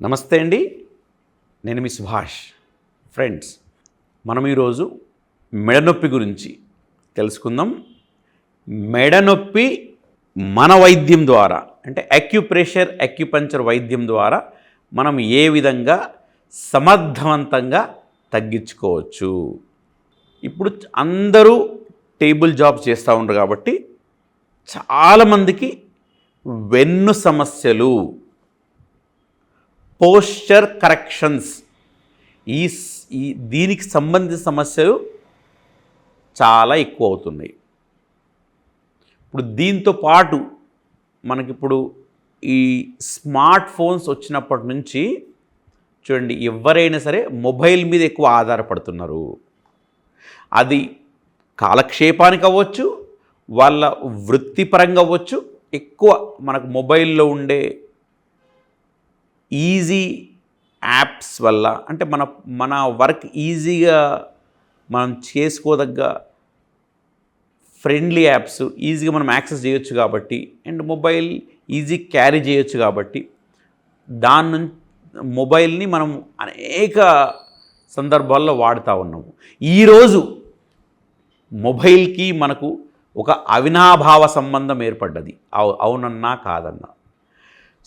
నమస్తే అండి. నేను మీ సుభాష్. ఫ్రెండ్స్, మనం ఈరోజు మెడనొప్పి గురించి తెలుసుకుందాం. మెడనొప్పి మన వైద్యం ద్వారా అంటే అక్యుప్రెషర్ అక్యుపంక్చర్ వైద్యం ద్వారా మనం ఏ విధంగా సమర్థవంతంగా తగ్గించుకోవచ్చు. ఇప్పుడు అందరూ టేబుల్ జాబ్ చేస్తూ ఉంటారు కాబట్టి చాలామందికి వెన్ను సమస్యలు, పోస్చర్ కరెక్షన్స్ దీనికి సంబంధించిన సమస్యలు చాలా ఎక్కువ అవుతున్నాయి. ఇప్పుడు దీంతో పాటు మనకిప్పుడు ఈ స్మార్ట్ ఫోన్స్ వచ్చినప్పటి నుంచి చూడండి, ఎవరైనా సరే మొబైల్ మీద ఎక్కువ ఆధారపడుతున్నారు. అది కాలక్షేపానికి అవ్వచ్చు, వాళ్ళ వృత్తిపరంగా అవ్వచ్చు. ఎక్కువ మనకు మొబైల్లో ఉండే ఈజీ యాప్స్ వల్ల అంటే మన వర్క్ ఈజీగా మనం చేసుకోదగ్గ ఫ్రెండ్లీ యాప్స్ ఈజీగా మనం యాక్సెస్ చేయొచ్చు కాబట్టి, అండ్ మొబైల్ ఈజీ క్యారీ చేయొచ్చు కాబట్టి దాని నుంచి మొబైల్ని మనం అనేక సందర్భాల్లో వాడుతూ ఉన్నాము. ఈరోజు మొబైల్కి మనకు ఒక అవినాభావ సంబంధం ఏర్పడ్డది, అవునన్నా కాదన్నా.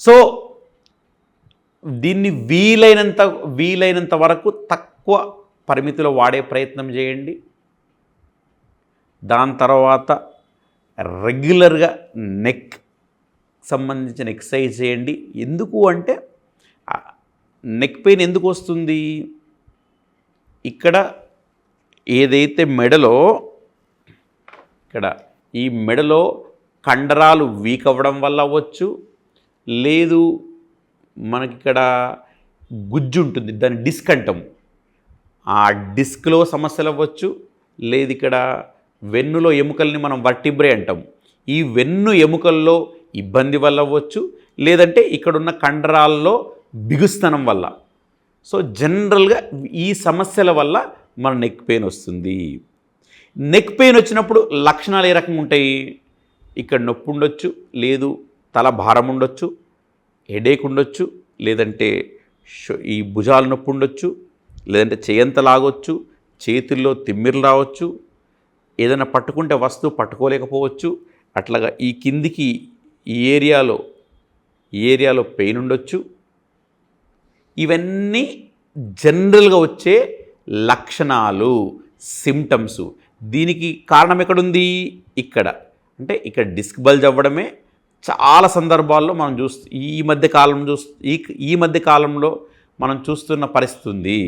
సో దీన్ని వీలైనంత వరకు తక్కువ పరిమితిలో వాడే ప్రయత్నం చేయండి. దాని తర్వాత రెగ్యులర్గా నెక్ సంబంధించిన ఎక్సర్సైజ్ చేయండి. ఎందుకు అంటే నెక్ పెయిన్ ఎందుకు వస్తుంది? ఇక్కడ ఏదైతే ఈ మెడలో కండరాలు వీక్ అవ్వడం వల్ల అవ్వచ్చు, లేదు మనకిక్కడ గుజ్జు ఉంటుంది, దాన్ని డిస్క్ అంటాం, ఆ డిస్క్లో సమస్యలు అవ్వచ్చు, లేదు ఇక్కడ వెన్నులో ఎముకల్ని మనం వర్టిబ్రే అంటాం, ఈ వెన్ను ఎముకల్లో ఇబ్బంది వల్ల అవ్వచ్చు, లేదంటే ఇక్కడున్న కండరాల్లో బిగుస్తనం వల్ల. సో జనరల్గా ఈ సమస్యల వల్ల మన నెక్ పెయిన్ వస్తుంది. నెక్ పెయిన్ వచ్చినప్పుడు లక్షణాలు ఏ రకంగా ఉంటాయి? ఇక్కడ నొప్పి ఉండొచ్చు, లేదు తల భారం ఉండొచ్చు, హెడేక్ ఉండొచ్చు, లేదంటే ఈ భుజాల నొప్పి ఉండొచ్చు, లేదంటే చేయంత లాగొచ్చు, చేతుల్లో తిమ్మిర్లు రావచ్చు, ఏదైనా పట్టుకుంటే వస్తువు పట్టుకోలేకపోవచ్చు, అట్లాగా ఈ కిందికి ఈ ఏరియాలో పెయిన్ ఉండొచ్చు. ఇవన్నీ జనరల్గా వచ్చే లక్షణాలు, సిమ్టమ్స్. దీనికి కారణం ఎక్కడుంది? అంటే ఇక్కడ డిస్క్ బల్జ్ అవ్వడమే చాలా సందర్భాల్లో మనం ఈ మధ్య కాలంలో మనం చూస్తున్న పరిస్థితి ఉంది.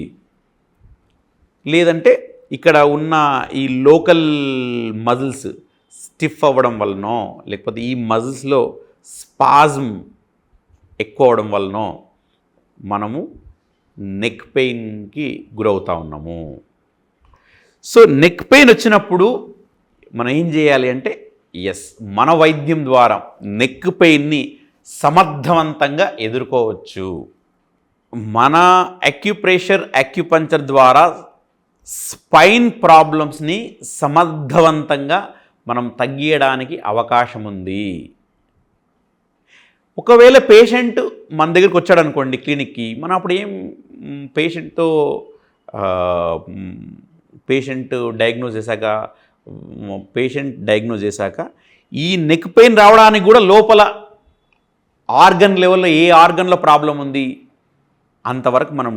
లేదంటే ఇక్కడ ఉన్న ఈ లోకల్ మజిల్స్ స్టిఫ్ అవ్వడం వలనో, లేకపోతే ఈ మజిల్స్లో స్పాజమ్ ఎక్కువ అవడం వలనో మనము నెక్ పెయిన్కి గురవుతూ ఉన్నాము. సో నెక్ పెయిన్ వచ్చినప్పుడు మనం ఏం చేయాలి అంటే, మన వైద్యం ద్వారా నెక్ పెయిన్ని సమర్థవంతంగా ఎదుర్కోవచ్చు. మన అక్యుప్రెషర్ అక్యుపంక్చర్ ద్వారా స్పైన్ ప్రాబ్లమ్స్ని సమర్థవంతంగా మనం తగ్గించడానికి అవకాశం ఉంది. ఒకవేళ పేషెంట్ మన దగ్గరికి వచ్చాడు అనుకోండి క్లినిక్కి, మనం అప్పుడు పేషెంట్ డయాగ్నోజ్ చేశాక ఈ నెక్ పెయిన్ రావడానికి కూడా లోపల ఆర్గన్ లెవెల్లో ఏ ఆర్గన్లో ప్రాబ్లం ఉంది అంతవరకు మనం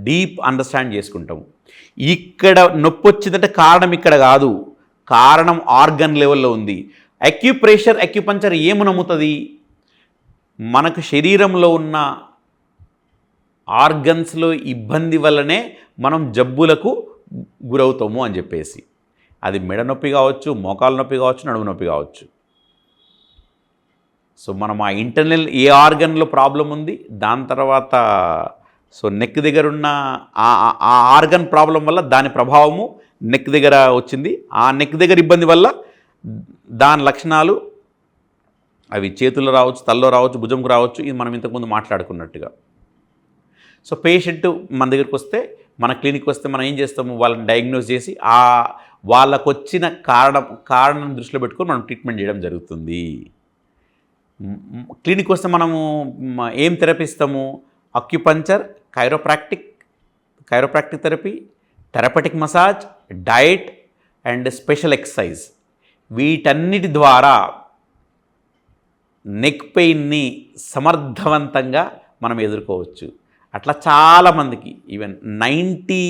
డీప్ అండర్స్టాండ్ చేసుకుంటాము. ఇక్కడ నొప్పి వచ్చిందంటే కారణం ఇక్కడ కాదు, కారణం ఆర్గన్ లెవెల్లో ఉంది. అక్యుప్రెషర్ అక్యుపంక్చర్ ఏమి నమ్ముతుంది? మనకు శరీరంలో ఉన్న ఆర్గన్స్లో ఇబ్బంది వల్లనే మనం జబ్బులకు గురవుతాము అని చెప్పేసి. అది మెడ నొప్పి కావచ్చు, మోకాలు నొప్పి కావచ్చు, నడుము నొప్పి కావచ్చు. సో మనం ఆ ఇంటర్నల్ ఏ ఆర్గన్లో ప్రాబ్లం ఉంది, దాని తర్వాత నెక్ దగ్గర ఉన్న ఆ ఆర్గన్ ప్రాబ్లం వల్ల దాని ప్రభావము నెక్ దగ్గర వచ్చింది. ఆ నెక్ దగ్గర ఇబ్బంది వల్ల దాని లక్షణాలు అవి చేతుల్లో రావచ్చు, తల్లో రావచ్చు, భుజంకు రావచ్చు. ఇది మనం ఇంతకుముందు మాట్లాడుకున్నట్టుగా. సో పేషెంట్ మన దగ్గరికి వస్తే, మన క్లినిక్ వస్తే మనం ఏం చేస్తాము? వాళ్ళని డయాగ్నోజ్ చేసి వాళ్ళకు వచ్చిన కారణం దృష్టిలో పెట్టుకొని మనం ట్రీట్మెంట్ చేయడం జరుగుతుంది. క్లినిక్ వస్తే మనము ఏం థెరపీ ఇస్తాము? Acupuncture, chiropractic therapy, therapeutic massage, diet and special exercise. వీటన్నిటి ద్వారా నెక్ పెయిన్ని సమర్థవంతంగా మనం ఎదుర్కోవచ్చు. అట్లా చాలామందికి ఈవెన్ 90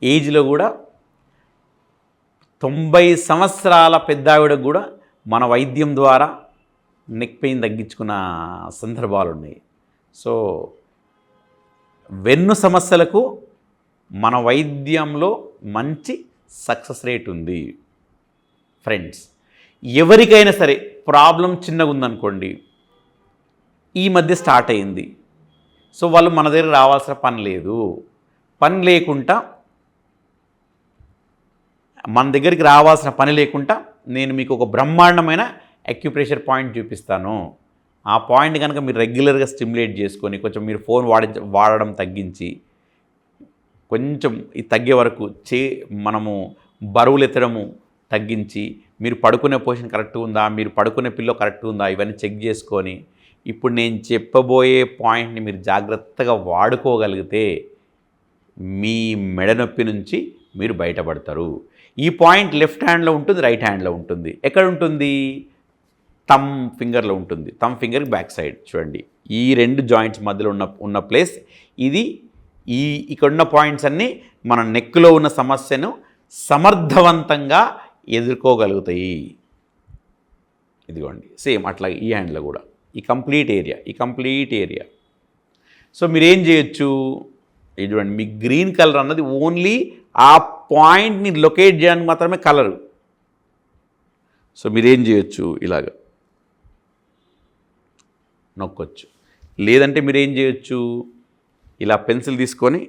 ఏజ్లో కూడా 90 సంవత్సరాల పెద్ద ఆవిడకు కూడా మన వైద్యం ద్వారా నెక్ పెయిన్ తగ్గించుకున్న సందర్భాలు ఉన్నాయి. సో వెన్ను సమస్యలకు మన వైద్యంలో మంచి సక్సెస్ రేట్ ఉంది. ఫ్రెండ్స్, ఎవరికైనా సరే ప్రాబ్లం చిన్నగా ఉందనుకోండి, ఈ మధ్య స్టార్ట్ అయింది, సో వాళ్ళు మన దగ్గర రావాల్సిన పని లేదు. పని లేకుండా మన దగ్గరికి రావాల్సిన పని లేకుండా నేను మీకు ఒక బ్రహ్మాండమైన అక్యుప్రెషర్ పాయింట్ చూపిస్తాను. ఆ పాయింట్ కనుక మీరు రెగ్యులర్గా స్టిమ్యులేట్ చేసుకొని కొంచెం మీరు ఫోన్ వాడడం తగ్గించి కొంచెం ఇది తగ్గే వరకు మనము బరువులు ఎత్తడము తగ్గించి, మీరు పడుకునే పొజిషన్ కరెక్ట్గా ఉందా, మీరు పడుకునే పిల్లో కరెక్ట్గా ఉందా, ఇవన్నీ చెక్ చేసుకొని ఇప్పుడు నేను చెప్పబోయే పాయింట్ని మీరు జాగ్రత్తగా వాడుకోగలిగితే మీ మెడ నొప్పి నుంచి మీరు బయటపడతారు. ఈ పాయింట్ లెఫ్ట్ హ్యాండ్లో ఉంటుంది, రైట్ హ్యాండ్లో ఉంటుంది. ఎక్కడ ఉంటుంది? థమ్ ఫింగర్లో ఉంటుంది. థమ్ ఫింగర్కి బ్యాక్ సైడ్ చూడండి, ఈ 2 జాయింట్స్ మధ్యలో ఉన్న ప్లేస్ ఇది. ఇక్కడున్న పాయింట్స్ అన్నీ మన నెక్లో ఉన్న సమస్యను సమర్థవంతంగా ఎదుర్కోగలుగుతాయి. ఇదిగోండి, సేమ్ అట్లా ఈ హ్యాండ్లో కూడా ఈ కంప్లీట్ ఏరియా. సో మీరేం చేయొచ్చు? ఇది చూడండి, మీ గ్రీన్ కలర్ అన్నది ఓన్లీ ఆ పాయింట్ని లొకేట్ చేయడానికి మాత్రమే కలరు. సో మీరేం చేయొచ్చు? ఇలాగ నొక్కొచ్చు. లేదంటే మీరేం చేయొచ్చు? ఇలా పెన్సిల్ తీసుకొని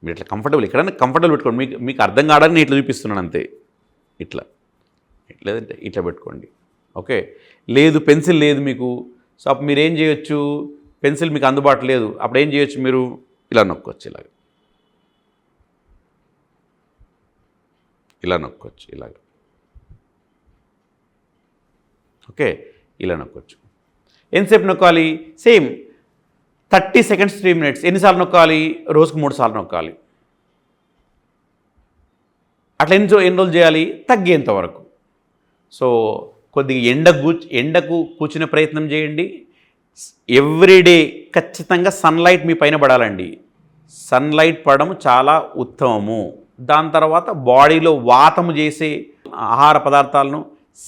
మీరు ఇట్లా ఎక్కడైనా కంఫర్టబుల్ పెట్టుకోండి. మీకు అర్థం కావడానికి నేను ఇట్లా చూపిస్తున్నాను అంతే. లేదంటే ఇట్లా పెట్టుకోండి. ఓకే, లేదు పెన్సిల్ లేదు మీకు, సో అప్పుడు మీరు ఏం చేయొచ్చు? పెన్సిల్ మీకు అందుబాటు లేదు, అప్పుడు ఏం చేయొచ్చు? మీరు ఇలా నొక్కొచ్చు, ఇలా నొక్కొచ్చు, ఓకే, ఇలా నొక్కొచ్చు. ఎంతసేపు నొక్కాలి? Same 30 seconds 3 minutes. ఎన్నిసార్లు నొక్కాలి? రోజుకు 3 సార్లు నొక్కాలి. అట్లా ఎన్ని రోజులు చేయాలి? తగ్గేంత వరకు. సో కొద్దిగా ఎండకు కూర్చునే ప్రయత్నం చేయండి. ఎవ్రీడే ఖచ్చితంగా సన్లైట్ మీ పైన పడాలండి. సన్లైట్ పడడం చాలా ఉత్తమము. దాని తర్వాత బాడీలో వాతము చేసే ఆహార పదార్థాలను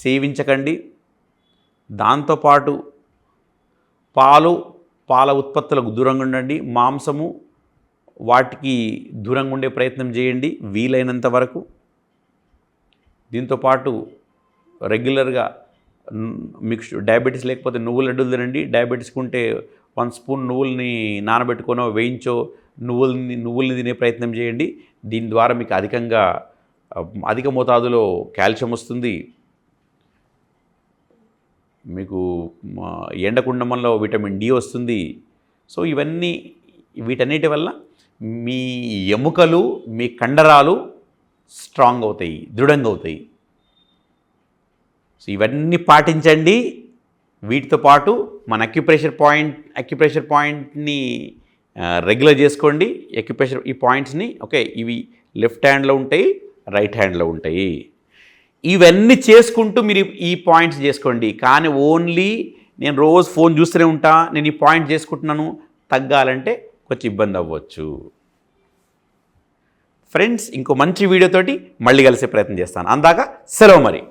సేవించకండి. దాంతోపాటు పాల ఉత్పత్తులకు దూరంగా ఉండండి. మాంసము వాటికి దూరంగా ఉండే ప్రయత్నం చేయండి వీలైనంత వరకు. దీంతోపాటు రెగ్యులర్గా మీకు డయాబెటీస్ లేకపోతే నువ్వుల లడ్డూలు తినండి. డయాబెటీస్కి ఉంటే 1 స్పూన్ నువ్వుల్ని నానబెట్టుకోనో వేయించో నువ్వుల్ని తినే ప్రయత్నం చేయండి. దీని ద్వారా మీకు అధిక మోతాదులో కాల్షియం వస్తుంది. మీకు ఎండకుండమంలో విటమిన్ డి వస్తుంది. సో వీటన్నిటి వల్ల మీ ఎముకలు, మీ కండరాలు స్ట్రాంగ్ అవుతాయి, దృఢంగా అవుతాయి. సో ఇవన్నీ పాటించండి. వీటితో పాటు మన అక్యుప్రెషర్ పాయింట్ని రెగ్యులర్ చేసుకోండి. ఈ పాయింట్స్ని ఓకే, ఇవి లెఫ్ట్ హ్యాండ్లో ఉంటాయి, రైట్ హ్యాండ్లో ఉంటాయి. ఇవన్నీ చేసుకుంటూ మీరు ఈ పాయింట్స్ చేసుకోండి. కానీ ఓన్లీ నేను రోజు ఫోన్ చూస్తూనే ఉంటా, నేను ఈ పాయింట్ చేసుకుంటున్నాను, తగ్గాలంటే కొంచెం ఇబ్బంది అవ్వచ్చు. ఫ్రెండ్స్, ఇంకో మంచి వీడియోతోటి మళ్ళీ కలిసే ప్రయత్నం చేస్తాను. అందాక సెలవు మరి.